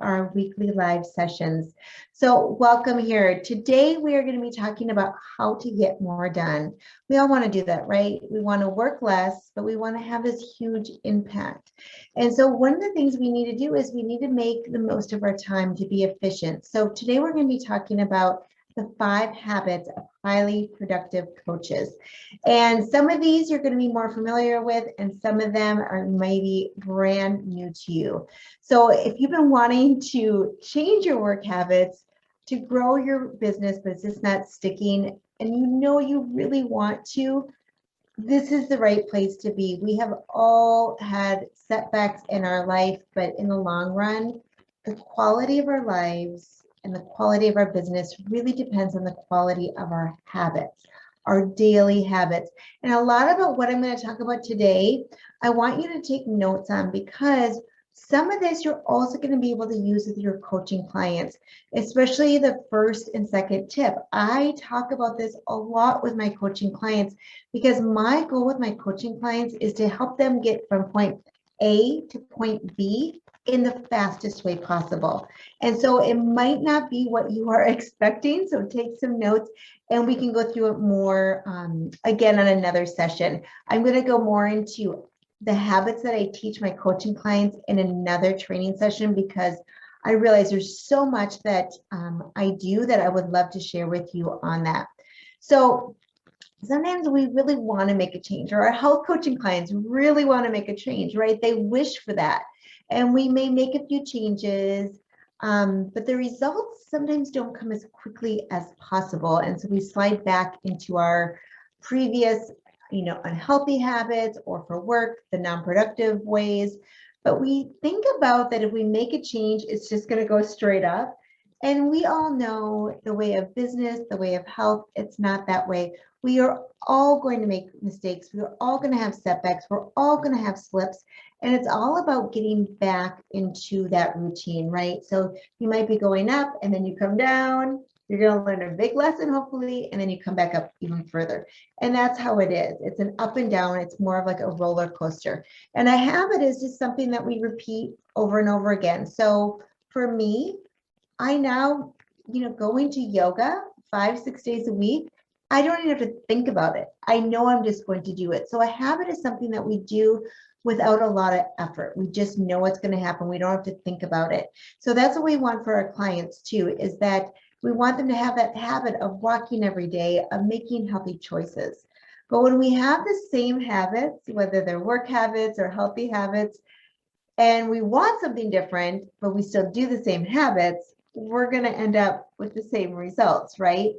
our weekly live sessions. So welcome here. Today we are going to be talking about how to get more done. We all want to do that, right? We want to work less, but we want to have this huge impact. And so one of the things we need to do is we need to make the most of our time to be efficient. So today we're going to be talking about the 5 habits of highly productive coaches. And some of these you're going to be more familiar with, and some of them are maybe brand new to you. So if you've been wanting to change your work habits to grow your business, but it's just not sticking, and you know you really want to, this is the right place to be. We have all had setbacks in our life, but in the long run, the quality of our lives and the quality of our business really depends on the quality of our habits, our daily habits. And a lot about what I'm going to talk about today, I want you to take notes on, because some of this you're also going to be able to use with your coaching clients, especially the first and second tip. I talk about this a lot with my coaching clients because my goal with my coaching clients is to help them get from point A to point B in the fastest way possible. And so it might not be what you are expecting. So take some notes and we can go through it more again on another session. I'm going to go more into the habits that I teach my coaching clients in another training session, because I realize there's so much that I do that I would love to share with you on that. So sometimes we really want to make a change, or our health coaching clients really want to make a change, right? They wish for that. And we may make a few changes, but the results sometimes don't come as quickly as possible. And so we slide back into our previous, unhealthy habits, or for work, the non-productive ways. But we think about that if we make a change, it's just going to go straight up. And we all know the way of business, the way of health, it's not that way. We are all going to make mistakes. We're all going to have setbacks. We're all going to have slips. And it's all about getting back into that routine, right? So you might be going up and then you come down. You're going to learn a big lesson, hopefully, and then you come back up even further. And that's how it is. It's an up and down. It's more of like a roller coaster. And a habit is just something that we repeat over and over again. So for me, I now, going to yoga 5-6 days a week, I don't even have to think about it. I know I'm just going to do it. So a habit is something that we do without a lot of effort. We just know what's going to happen. We don't have to think about it. So that's what we want for our clients too, is that we want them to have that habit of walking every day, of making healthy choices. But when we have the same habits, whether they're work habits or healthy habits, and we want something different, but we still do the same habits, we're going to end up with the same results, right?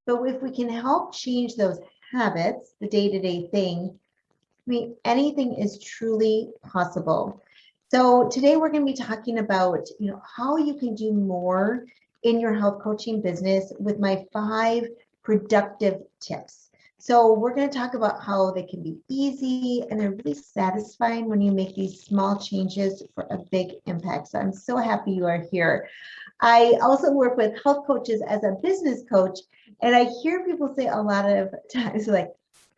But if we can help change those habits, the day-to-day thing, anything is truly possible. So today we're going to be talking about, how you can do more in your health coaching business with my 5 productive tips. So we're going to talk about how they can be easy and they're really satisfying when you make these small changes for a big impact. So I'm so happy you are here. I also work with health coaches as a business coach, and I hear people say a lot of times like,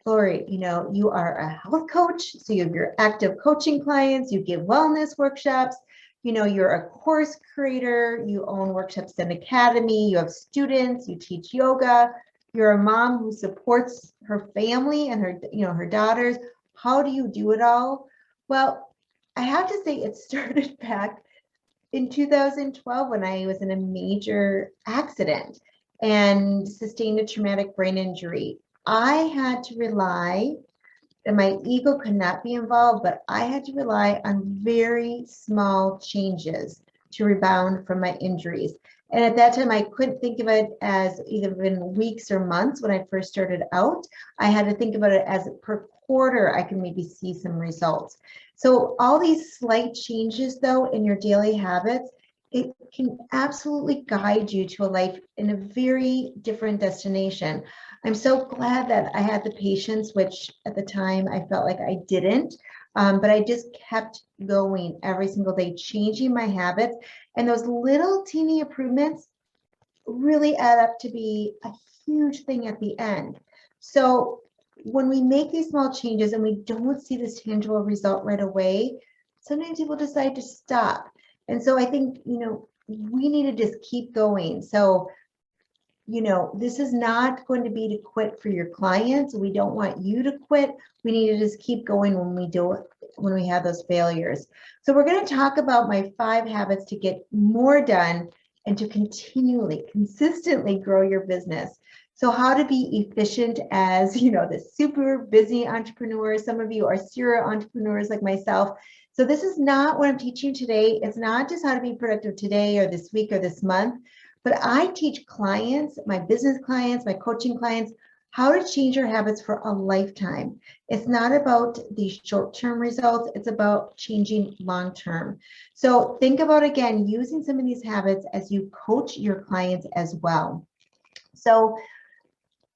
Lori, you are a health coach, so you have your active coaching clients, you give wellness workshops, you're a course creator, you own Workshops and Academy, you have students, you teach yoga, you're a mom who supports her family and her daughters. How do you do it all? Well, I have to say it started back in 2012 when I was in a major accident and sustained a traumatic brain injury. I had to rely, and my ego could not be involved, but I had to rely on very small changes to rebound from my injuries. And at that time, I couldn't think of it as either in weeks or months when I first started out. I had to think about it as per quarter, I can maybe see some results. So all these slight changes, though, in your daily habits, it can absolutely guide you to a life in a very different destination. I'm so glad that I had the patience, which at the time I felt like I didn't, but I just kept going every single day, changing my habits. And those little teeny improvements really add up to be a huge thing at the end. So when we make these small changes and we don't see this tangible result right away, sometimes people decide to stop. And so I think, we need to just keep going. So, this is not going to be to quit for your clients. We don't want you to quit. We need to just keep going when we do it, when we have those failures. So we're going to talk about my 5 habits to get more done and to consistently grow your business. So how to be efficient as, the super busy entrepreneur. Some of you are serial entrepreneurs like myself. So this is not what I'm teaching today. It's not just how to be productive today or this week or this month, but I teach clients, my business clients, my coaching clients, how to change your habits for a lifetime. It's not about the short-term results, it's about changing long-term. So think about, again, using some of these habits as you coach your clients as well. So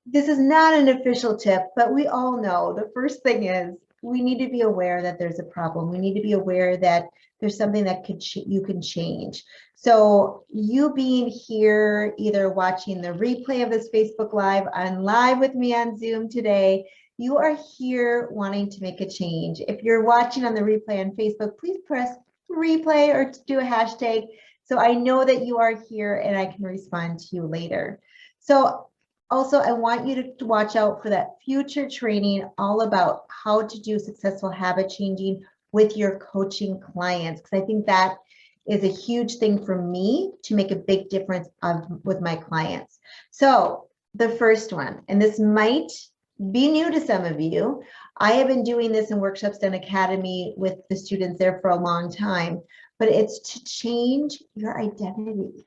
this is not an official tip, but we all know the first thing is we need to be aware that there's a problem. We need to be aware that there's something that you can change. So you being here, either watching the replay of this Facebook Live on live with me on Zoom today, you are here wanting to make a change. If you're watching on the replay on Facebook, please press replay or do a hashtag so I know that you are here and I can respond to you later. So also, I want you to watch out for that future training all about how to do successful habit changing with your coaching clients, because I think that is a huge thing for me to make a big difference with my clients. So the first one, and this might be new to some of you, I have been doing this in Workshops Done Academy with the students there for a long time, but it's to change your identity.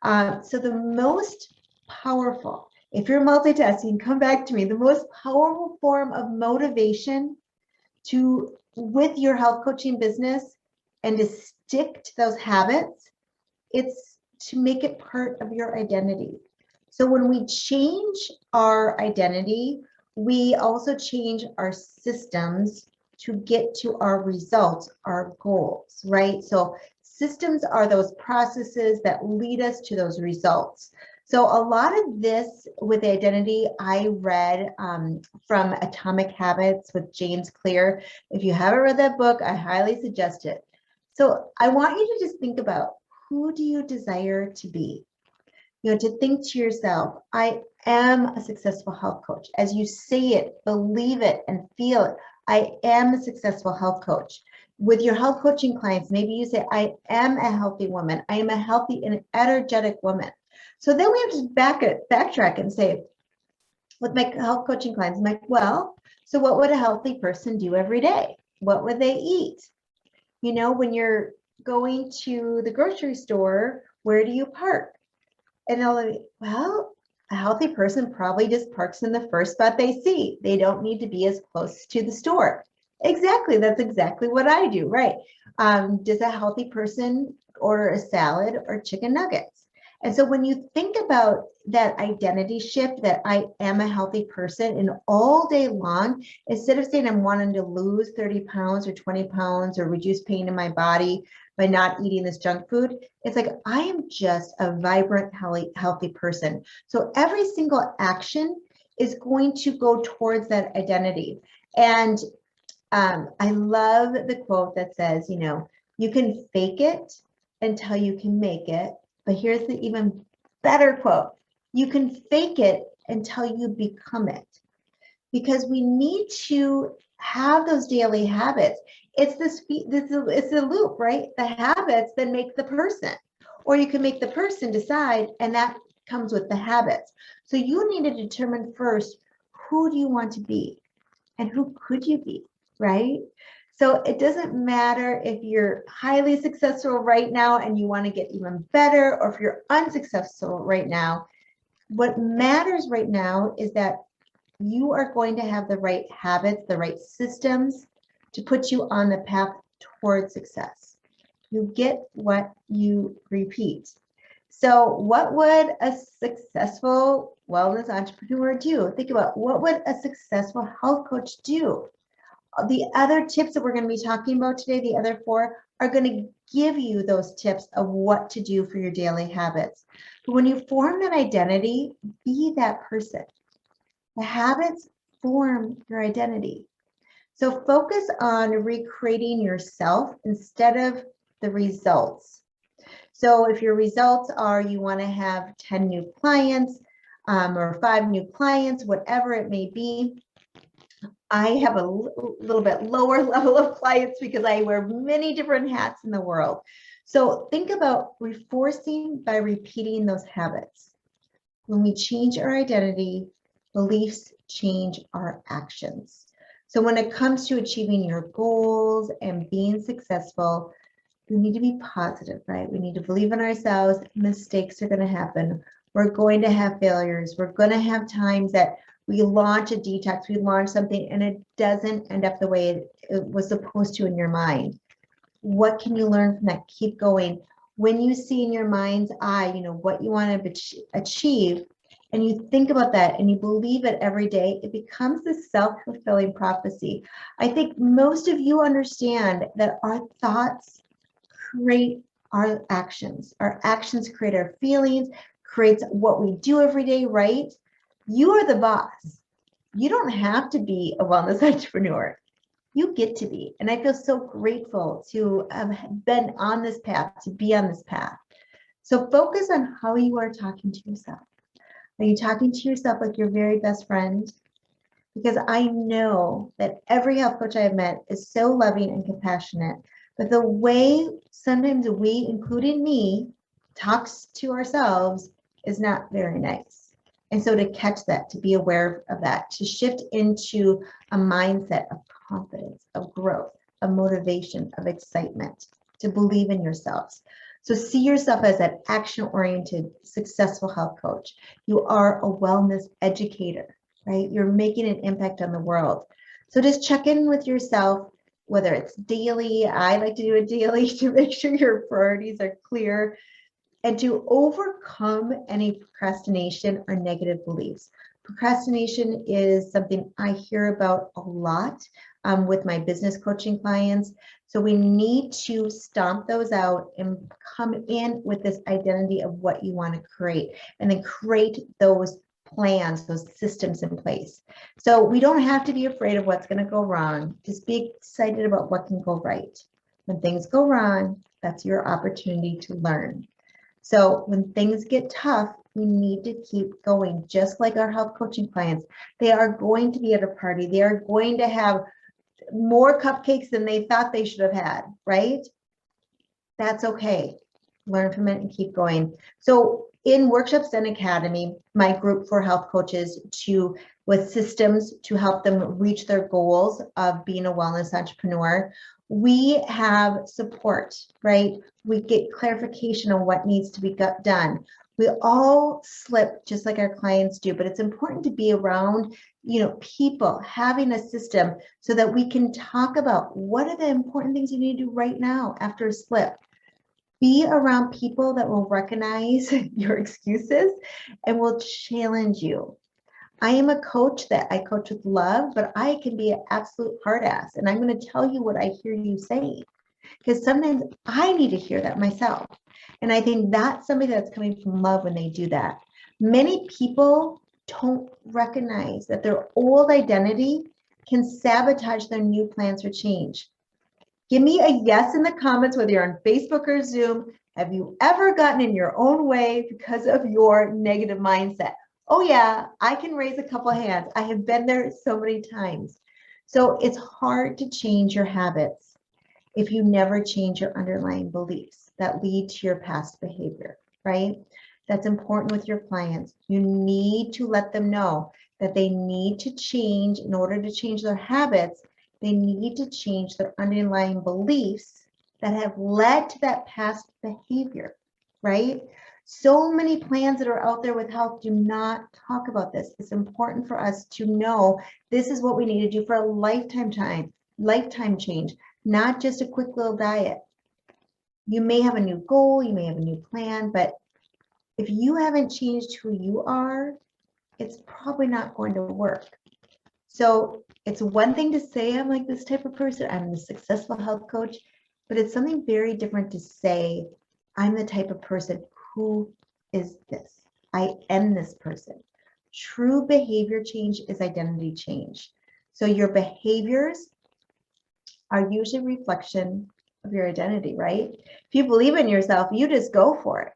So the most powerful, if you're multitasking, come back to me. The most powerful form of motivation with your health coaching business and to stick to those habits, it's to make it part of your identity. So when we change our identity, we also change our systems to get to our results, our goals, right? So systems are those processes that lead us to those results. So a lot of this with identity, I read from Atomic Habits with James Clear. If you haven't read that book, I highly suggest it. So I want you to just think about, who do you desire to be? To think to yourself, I am a successful health coach. As you say it, believe it, and feel it. I am a successful health coach. With your health coaching clients, maybe you say, I am a healthy woman. I am a healthy and energetic woman. So then we have to backtrack and say, with my health coaching clients, I'm like, well, so what would a healthy person do every day? What would they eat? When you're going to the grocery store, where do you park? And I'll like, well, a healthy person probably just parks in the first spot they see. They don't need to be as close to the store. Exactly. That's exactly what I do, right? Does a healthy person order a salad or chicken nuggets? And so when you think about that identity shift, that I am a healthy person, and all day long, instead of saying I'm wanting to lose 30 pounds or 20 pounds or reduce pain in my body by not eating this junk food, it's like, I am just a vibrant, healthy person. So every single action is going to go towards that identity. And I love the quote that says, you can fake it until you can make it. But here's the even better quote. You can fake it until you become it. Because we need to have those daily habits. It's a loop, right? The habits that make the person. Or you can make the person decide, and that comes with the habits. So you need to determine first, who do you want to be? And who could you be, right? So it doesn't matter if you're highly successful right now and you want to get even better, or if you're unsuccessful right now. What matters right now is that you are going to have the right habits, the right systems to put you on the path towards success. You get what you repeat. So what would a successful wellness entrepreneur do? Think about, what would a successful health coach do? The other tips that we're going to be talking about today, the other 4, are going to give you those tips of what to do for your daily habits. But when you form that identity, be that person. The habits form your identity. So focus on recreating yourself instead of the results. So if your results are you want to have 10 new clients or 5 new clients, whatever it may be, I have a little bit lower level of clients because I wear many different hats in the world. So think about reinforcing by repeating those habits. When we change our identity, beliefs change our actions. So when it comes to achieving your goals and being successful, we need to be positive, right? We need to believe in ourselves. Mistakes are going to happen. We're going to have failures. We're going to have times that we launch a detox, we launch something, and it doesn't end up the way it was supposed to in your mind. What can you learn from that? Keep going. When you see in your mind's eye, what you want to achieve, and you think about that and you believe it every day, it becomes this self-fulfilling prophecy. I think most of you understand that our thoughts create our actions. Our actions create our feelings, creates what we do every day, right? You are the boss. You don't have to be a wellness entrepreneur. You get to be. And I feel so grateful to have been on this path, to be on this path. So focus on how you are talking to yourself. Are you talking to yourself like your very best friend? Because I know that every health coach I have met is so loving and compassionate, but the way sometimes we, including me, talks to ourselves is not very nice. And so to catch that, to be aware of that, to shift into a mindset of confidence, of growth, of motivation, of excitement, to believe in yourselves. So see yourself as an action-oriented, successful health coach. You are a wellness educator, right? You're making an impact on the world. So just check in with yourself, whether it's daily, I like to do it daily to make sure your priorities are clear, and to overcome any procrastination or negative beliefs. Procrastination is something I hear about a lot with my business coaching clients. So we need to stomp those out and come in with this identity of what you want to create, and then create those plans, those systems in place. So we don't have to be afraid of what's going to go wrong. Just be excited about what can go right. When things go wrong, that's your opportunity to learn. So when things get tough, we need to keep going, just like our health coaching clients. They are going to be at a party. They are going to have more cupcakes than they thought they should have had, right? That's okay. Learn from it and keep going. So in Workshops and Academy, my group for health coaches with systems to help them reach their goals of being a wellness entrepreneur, we have support, right? We get clarification on what needs to be done. We all slip just like our clients do, but it's important to be around, people, having a system so that we can talk about what are the important things you need to do right now after a slip. Be around people that will recognize your excuses and will challenge you. I am a coach that I coach with love, but I can be an absolute hard ass. And I'm going to tell you what I hear you say, because sometimes I need to hear that myself. And I think that's somebody that's coming from love when they do that. Many people don't recognize that their old identity can sabotage their new plans for change. Give me a yes in the comments, whether you're on Facebook or Zoom. Have you ever gotten in your own way because of your negative mindset? Oh yeah, I can raise a couple of hands. I have been there so many times. So it's hard to change your habits if you never change your underlying beliefs that lead to your past behavior, right? That's important with your clients. You need to let them know that they need to change in order to change their habits. They need to change their underlying beliefs that have led to that past behavior, right? So many plans that are out there with health do not talk about this. It's important for us to know this is what we need to do for a lifetime change, not just a quick little diet. You may have a new goal, you may have a new plan, but if you haven't changed who you are, it's probably not going to work. So it's one thing to say I'm like this type of person, I'm a successful health coach, but it's something very different to say I'm the type of person who is this. I am this person. True behavior change is identity change. So your behaviors are usually a reflection of your identity, right? If you believe in yourself, you just go for it.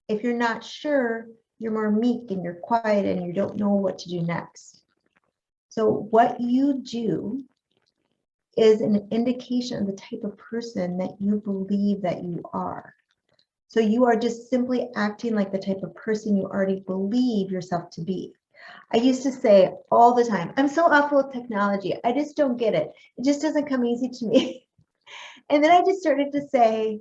If you're not sure, you're more meek and you're quiet and you don't know what to do next. So what you do is an indication of the type of person that you believe that you are. So you are just simply acting like the type of person you already believe yourself to be. I used to say all the time, I'm so awful with technology. I just don't get it. It just doesn't come easy to me. And then I just started to say,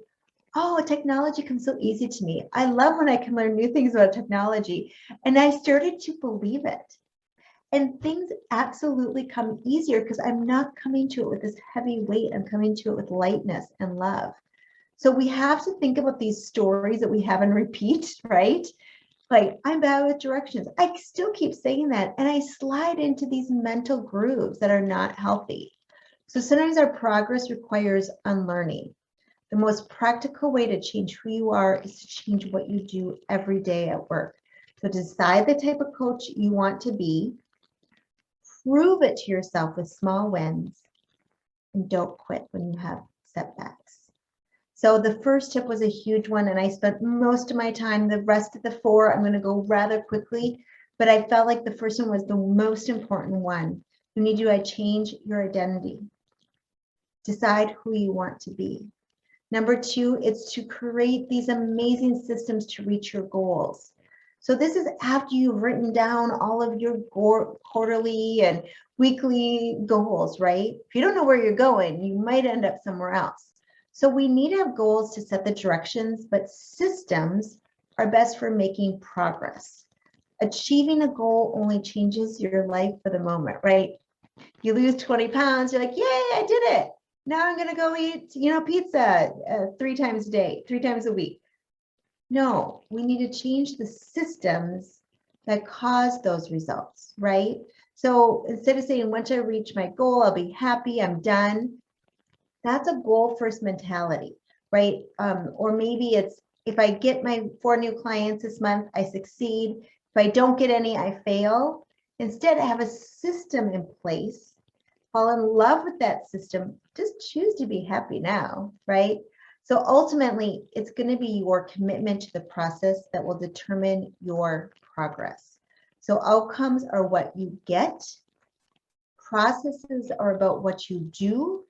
oh, technology comes so easy to me. I love when I can learn new things about technology. And I started to believe it. And things absolutely come easier because I'm not coming to it with this heavy weight. I'm coming to it with lightness and love. So we have to think about these stories that we have and repeat, right? Like, I'm bad with directions. I still keep saying that. And I slide into these mental grooves that are not healthy. So sometimes our progress requires unlearning. The most practical way to change who you are is to change what you do every day at work. So decide the type of coach you want to be, prove it to yourself with small wins, and don't quit when you have setbacks. So the first tip was a huge one, and I spent most of my time. The rest of the 4, I'm going to go rather quickly, but I felt like the first one was the most important one. You need to change your identity. Decide who you want to be. Number 2, it's to create these amazing systems to reach your goals. So this is after you've written down all of your quarterly and weekly goals, right? If you don't know where you're going, you might end up somewhere else. So we need to have goals to set the directions, but systems are best for making progress. Achieving a goal only changes your life for the moment, right? You lose 20 pounds, you're like, yay, I did it. Now I'm going to go eat, pizza 3 times a day, 3 times a week. No, we need to change the systems that cause those results, right? So instead of saying, once I reach my goal, I'll be happy, I'm done. That's a goal first mentality, right? Or maybe it's, if I get my 4 new clients this month, I succeed. If I don't get any, I fail. Instead, I have a system in place. Fall in love with that system. Just choose to be happy now, right? So ultimately, it's going to be your commitment to the process that will determine your progress. So outcomes are what you get. Processes are about what you do.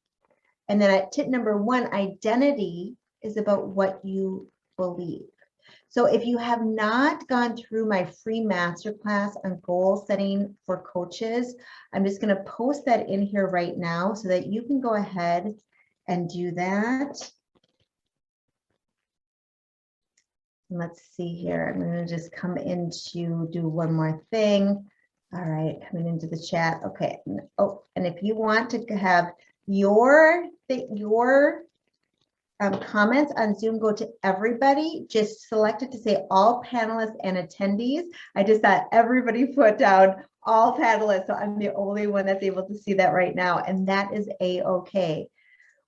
And then at tip number 1, identity is about what you believe. So if you have not gone through my free masterclass on goal setting for coaches, I'm just going to post that in here right now so that you can go ahead and do that. Let's see here. I'm going to just come in to do one more thing. All right, coming into the chat. Okay. Oh, and if you want to have your comments on Zoom go to everybody, just select it to say all panelists and attendees. I just thought everybody put down all panelists, so I'm the only one that's able to see that right now, and that is a-okay.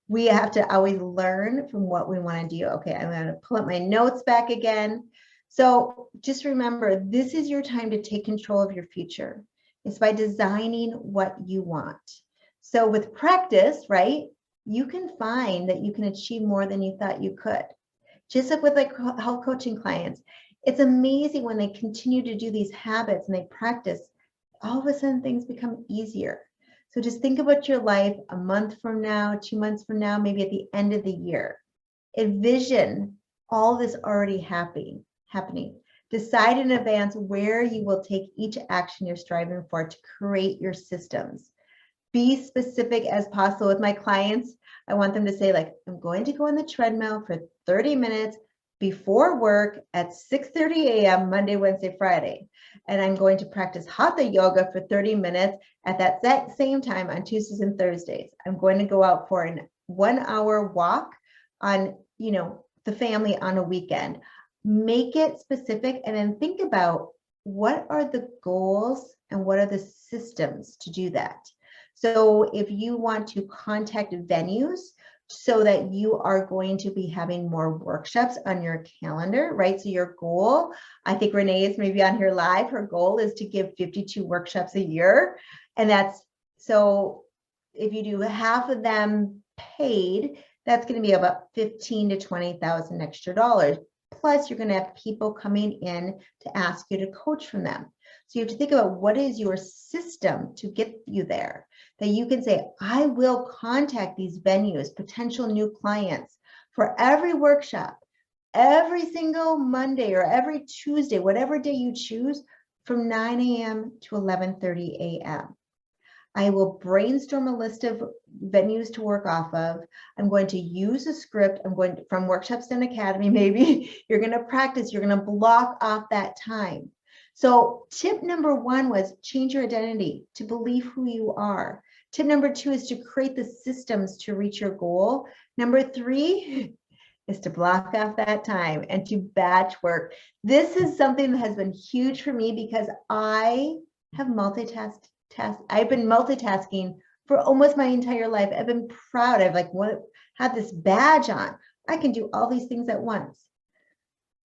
We have to always learn from what we want to do. Okay, I'm going to pull up my notes back again. So just remember, this is your time to take control of your future. It's by designing what you want. So with practice, right, you can find that you can achieve more than you thought you could. Just like with like health coaching clients, it's amazing when they continue to do these habits and they practice, all of a sudden things become easier. So just think about your life a month from now, 2 months from now, maybe at the end of the year. Envision all this already happening. Decide in advance where you will take each action you're striving for to create your systems. Be specific as possible with my clients. I want them to say, like, I'm going to go on the treadmill for 30 minutes before work at 6:30 a.m. Monday, Wednesday, Friday. And I'm going to practice hatha yoga for 30 minutes at that same time on Tuesdays and Thursdays. I'm going to go out for an 1-hour walk on, the family on a weekend. Make it specific and then think about what are the goals and what are the systems to do that. So if you want to contact venues so that you are going to be having more workshops on your calendar, right? So your goal, I think Renee is maybe on here live, her goal is to give 52 workshops a year. And that's, so if you do half of them paid, that's going to be about 15 to 20,000 extra dollars. Plus, you're going to have people coming in to ask you to coach from them. So you have to think about what is your system to get you there, that you can say, I will contact these venues, potential new clients for every workshop, every single Monday or every Tuesday, whatever day you choose, from 9 a.m. to 11:30 a.m. I will brainstorm a list of venues to work off of. I'm going to use a script. I'm going to, from Workshops and Academy, maybe you're going to practice, you're going to block off that time. So tip number 1 was change your identity to believe who you are. Tip number 2 is to create the systems to reach your goal. Number 3 is to block off that time and to batch work. This is something that has been huge for me because I have I've been multitasking for almost my entire life. I've been proud. I've had this badge on. I can do all these things at once.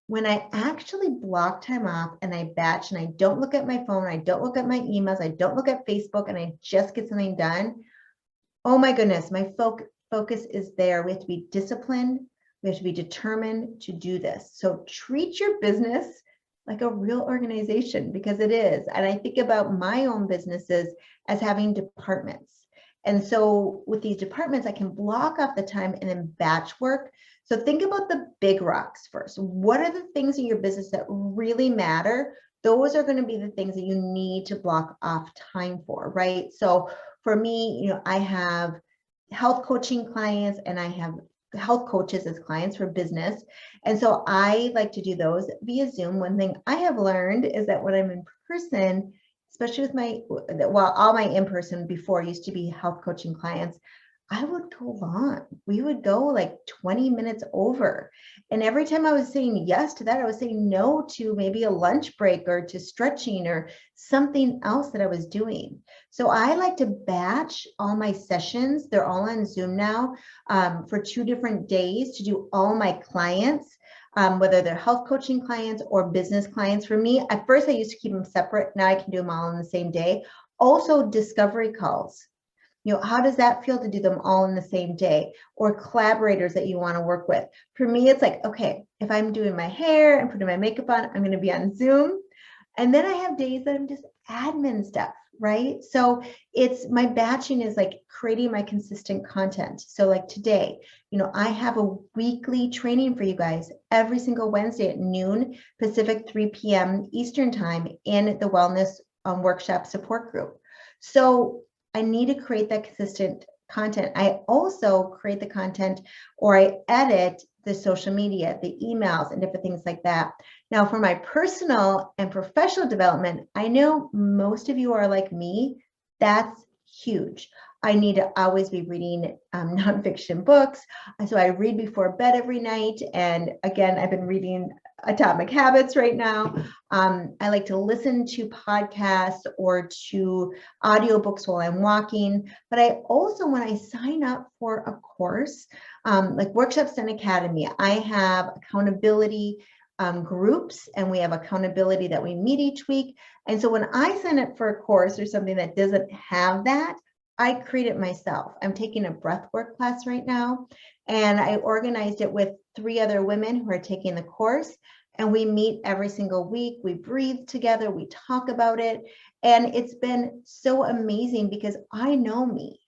When I actually block time off and I batch and I don't look at my phone, I don't look at my emails, I don't look at Facebook, and I just get something done, oh my goodness, my focus is there. We have to be disciplined. We have to be determined to do this. So treat your business like a real organization, because it is. And I think about my own businesses as having departments. And so with these departments, I can block off the time and then batch work. So think about the big rocks first. What are the things in your business that really matter? Those are going to be the things that you need to block off time for, right? So for me, I have health coaching clients and I have health coaches as clients for business. And so I like to do those via Zoom. One thing I have learned is that when I'm in person, especially with all my in-person before used to be health coaching clients, I would go long. We would go like 20 minutes over. And every time I was saying yes to that, I was saying no to maybe a lunch break or to stretching or something else that I was doing. So I like to batch all my sessions. They're all on Zoom now for 2 different days to do all my clients, whether they're health coaching clients or business clients. For me, at first I used to keep them separate. Now I can do them all on the same day. Also discovery calls. How does that feel to do them all in the same day? Or collaborators that you want to work with. For me, it's like, okay, if I'm doing my hair and putting my makeup on, I'm going to be on Zoom. And then I have days that I'm just admin stuff, right? So my batching is like creating my consistent content. So like today, I have a weekly training for you guys every single Wednesday at noon Pacific, 3 p.m. Eastern time in the Wellness Workshop Support Group. So I need to create that consistent content. I also create the content, or I edit the social media, the emails, and different things like that. Now, for my personal and professional development, I know most of you are like me. That's huge. I need to always be reading nonfiction books. So I read before bed every night. And again, I've been reading Atomic Habits right now. I like to listen to podcasts or to audiobooks while I'm walking. But I also, when I sign up for a course, like Workshops and Academy, I have accountability groups, and we have accountability that we meet each week. And so when I sign up for a course or something that doesn't have that, I create it myself. I'm taking a breathwork class right now, and I organized it with 3 other women who are taking the course. And we meet every single week. We breathe together. We talk about it. And it's been so amazing because I know me.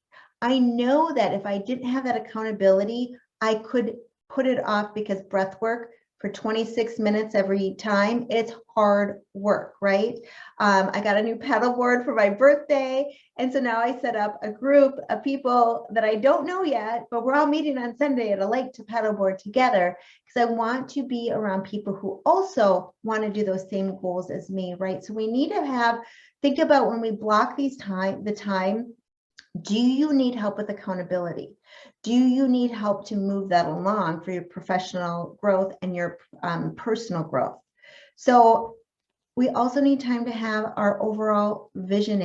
I know that if I didn't have that accountability, I could put it off, because breathwork for 26 minutes every time, it's hard work, right? I got a new paddle board for my birthday. And so now I set up a group of people that I don't know yet, but we're all meeting on Sunday at a lake to paddleboard together, because I want to be around people who also want to do those same goals as me, right? So we need to think about when we block the time, do you need help with accountability? Do you need help to move that along for your professional growth and your personal growth? So we also need time to have our overall vision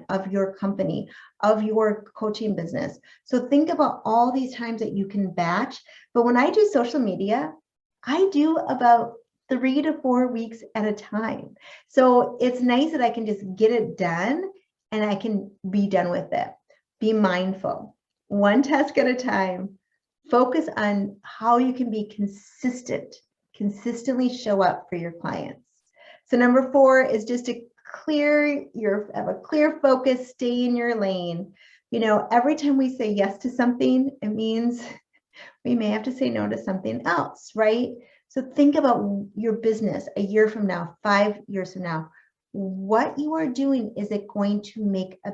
of your company, of your coaching business. So think about all these times that you can batch. But when I do social media, I do about 3 to 4 weeks at a time. So it's nice that I can just get it done and I can be done with it. Be mindful. One task at a time. Focus on how you can be consistently show up for your clients. So number 4 is just to have a clear focus, stay in your lane. You know, every time we say yes to something, it means we may have to say no to something else, right? So think about your business a year from now, 5 years from now. What you are doing, is it going to make a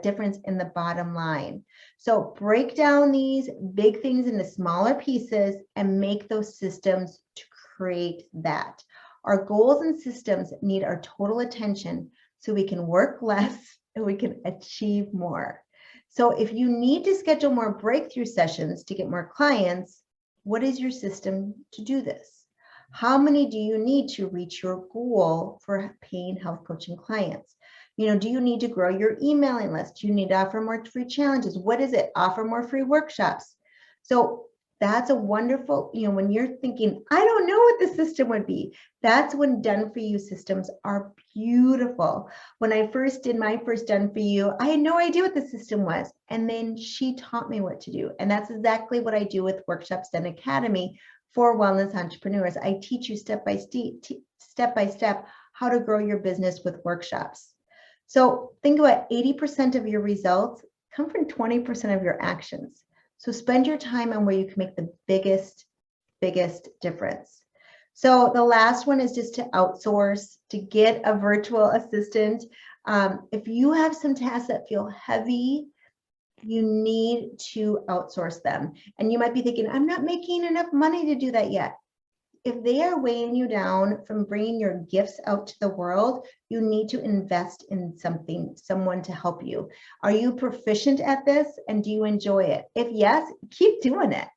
difference in the bottom line? So break down these big things into smaller pieces and make those systems to create that. Our goals and systems need our total attention so we can work less and we can achieve more. So if you need to schedule more breakthrough sessions to get more clients, what is your system to do this? How many do you need to reach your goal for paying health coaching clients? You know, do you need to grow your emailing list? Do you need to offer more free challenges? What is it? Offer more free workshops. So that's a wonderful, you know, when you're thinking, I don't know what the system would be, that's when done for you systems are beautiful. When I first did my first done for you, I had no idea what the system was. And then she taught me what to do. And that's exactly what I do with Workshops Done Academy for wellness entrepreneurs. I teach you step by step how to grow your business with workshops. So think about 80% of your results come from 20% of your actions. So spend your time on where you can make the biggest difference. So the last one is just to outsource, to get a virtual assistant. If you have some tasks that feel heavy, you need to outsource them. And you might be thinking, I'm not making enough money to do that yet. If they are weighing you down from bringing your gifts out to the world, you need to invest in someone to help you. Are you proficient at this and do you enjoy it? If yes, keep doing it.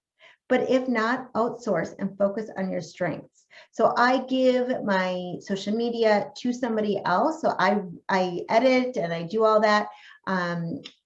But if not, outsource and focus on your strengths. So I give my social media to somebody else. So I edit and I do all that.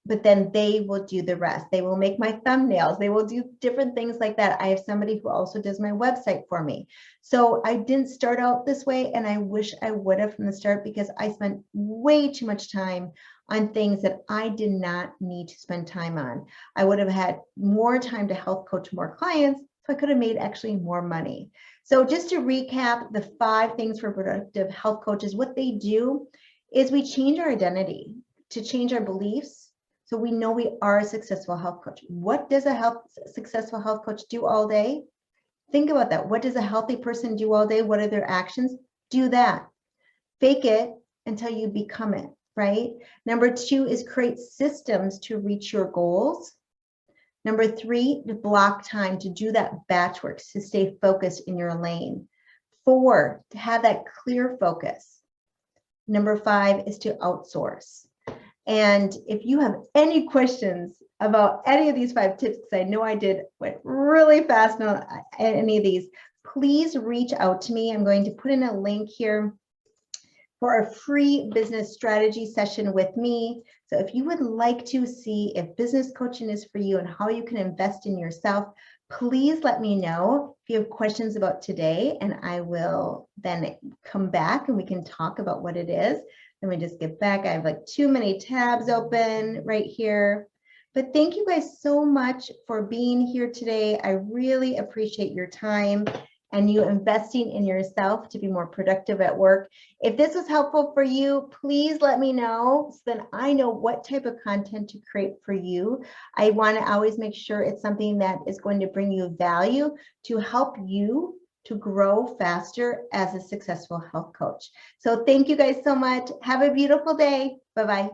But then they will do the rest. They will make my thumbnails. They will do different things like that. I have somebody who also does my website for me. So I didn't start out this way, and I wish I would have from the start, because I spent way too much time on things that I did not need to spend time on. I would have had more time to health coach more clients, so I could have made actually more money. So just to recap, the 5 things for productive health coaches, what they do is we change our identity to change our beliefs. So we know we are a successful health coach. What does a successful health coach do all day? Think about that. What does a healthy person do all day? What are their actions? Do that. Fake it until you become it, right? Number 2 is create systems to reach your goals. Number 3, to block time to do that batch work, to stay focused in your lane. 4, to have that clear focus. Number 5 is to outsource. And if you have any questions about any of these 5 tips, because I know I went really fast on any of these, please reach out to me. I'm going to put in a link here for a free business strategy session with me. So if you would like to see if business coaching is for you and how you can invest in yourself, please let me know if you have questions about today, and I will then come back and we can talk about what it is. Let me just get back. I have like too many tabs open right here. But thank you guys so much for being here today. I really appreciate your time and you investing in yourself to be more productive at work. If this was helpful for you, please let me know so then I know what type of content to create for you. I want to always make sure it's something that is going to bring you value to help you to grow faster as a successful health coach. So thank you guys so much. Have a beautiful day. Bye-bye.